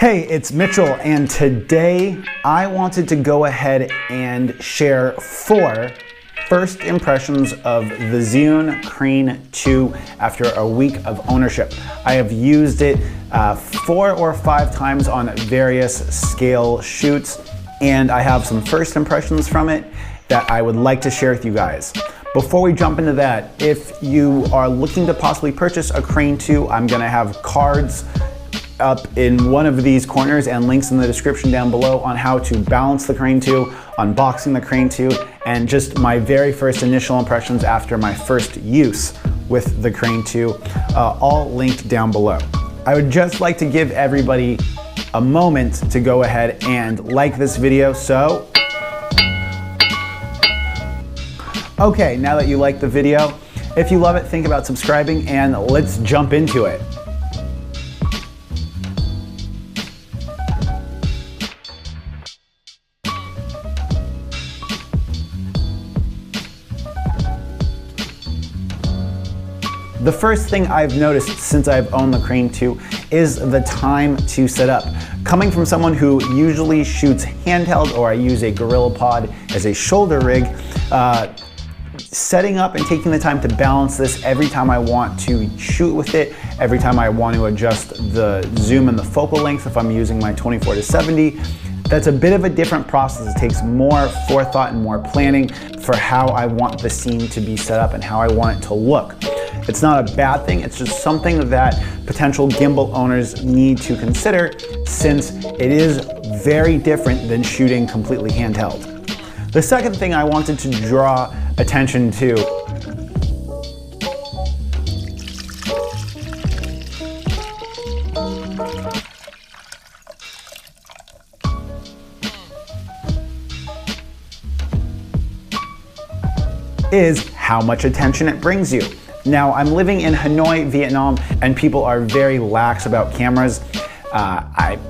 Hey, it's Mitchell, and today I wanted to go ahead and share 4 first impressions of the Zhiyun Crane 2 after a week of ownership. I have used it 4 or 5 times on various scale shoots, and I have some first impressions from it that I would like to share with you guys. Before we jump into that, if you are looking to possibly purchase a Crane 2, I'm gonna have cards up in one of these corners and links in the description down below on how to balance the Crane 2, unboxing the Crane 2, and just my very first initial impressions after my first use with the Crane 2, all linked down below. I would just like to give everybody a moment to go ahead and like this video. So, okay, now that you like the video, if you love it, think about subscribing and let's jump into it. The first thing I've noticed since I've owned the Crane 2 is the time to set up. Coming from someone who usually shoots handheld, or I use a GorillaPod as a shoulder rig, setting up and taking the time to balance this every time I want to shoot with it, every time I want to adjust the zoom and the focal length if I'm using my 24-70, that's a bit of a different process. It takes more forethought and more planning for how I want the scene to be set up and how I want it to look. It's not a bad thing, it's just something that potential gimbal owners need to consider, since it is very different than shooting completely handheld. The second thing I wanted to draw attention to is how much attention it brings you. Now, I'm living in Hanoi, Vietnam, and people are very lax about cameras.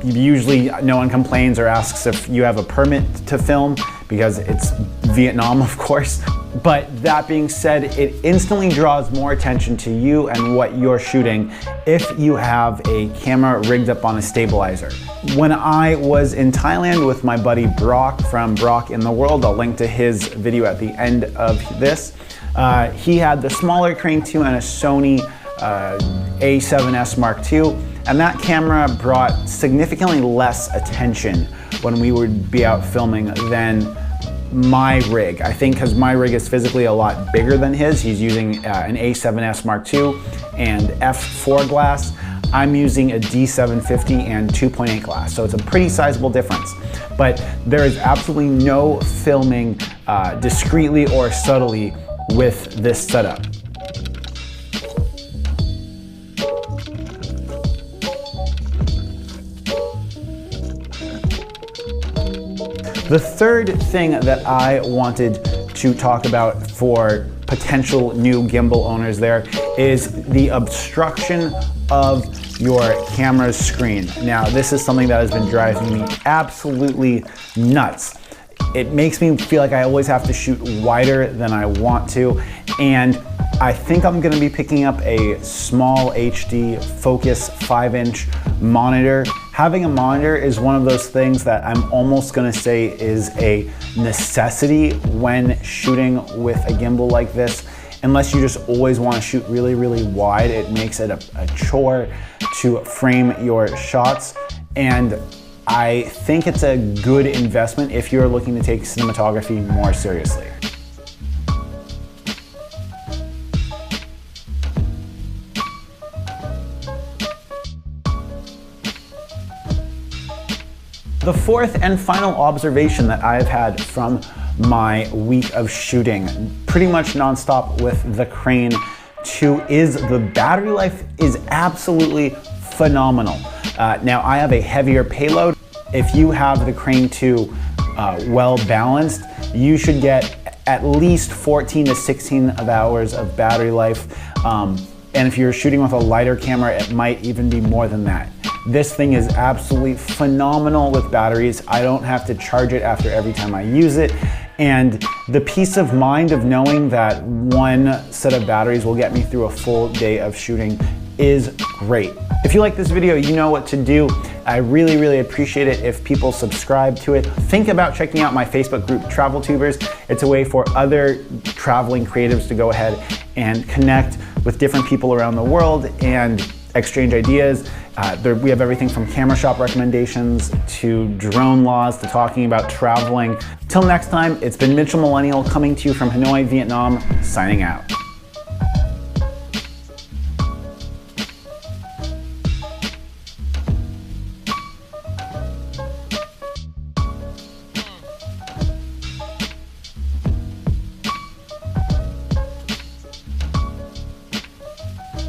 Usually no one complains or asks if you have a permit to film, because it's Vietnam, of course. But that being said, it instantly draws more attention to you and what you're shooting if you have a camera rigged up on a stabilizer. When I was in Thailand with my buddy Brock from Brock in the World, I'll link to his video at the end of this, he had the smaller Crane 2 and a Sony A7S Mark II, and that camera brought significantly less attention when we would be out filming than my rig. I think because my rig is physically a lot bigger than his. He's using an A7S Mark II and f4 glass. I'm using a D750 and 2.8 glass, so it's a pretty sizable difference. But there is absolutely no filming discreetly or subtly with this setup. The third thing that I wanted to talk about for potential new gimbal owners there is the obstruction of your camera's screen. Now, this is something that has been driving me absolutely nuts. It makes me feel like I always have to shoot wider than I want to, and I think I'm gonna be picking up a small HD Focus 5-inch monitor. Having a monitor is one of those things that I'm almost gonna say is a necessity when shooting with a gimbal like this. Unless you just always wanna shoot really, really wide, it makes it a chore to frame your shots. And I think it's a good investment if you're looking to take cinematography more seriously. The fourth and final observation that I've had from my week of shooting, pretty much nonstop with the Crane 2, is the battery life is absolutely phenomenal. Now, I have a heavier payload. If you have the Crane 2 well balanced, you should get at least 14 to 16 hours of battery life. And if you're shooting with a lighter camera, it might even be more than that. This thing is absolutely phenomenal with batteries. I don't have to charge it after every time I use it. And the peace of mind of knowing that one set of batteries will get me through a full day of shooting is great. If you like this video, you know what to do. I really, really appreciate it if people subscribe to it. Think about checking out my Facebook group, Travel Tubers. It's a way for other traveling creatives to go ahead and connect with different people around the world and exchange ideas. We have everything from camera shop recommendations to drone laws to talking about traveling. Till next time, it's been Mitchell Millennial coming to you from Hanoi, Vietnam, signing out.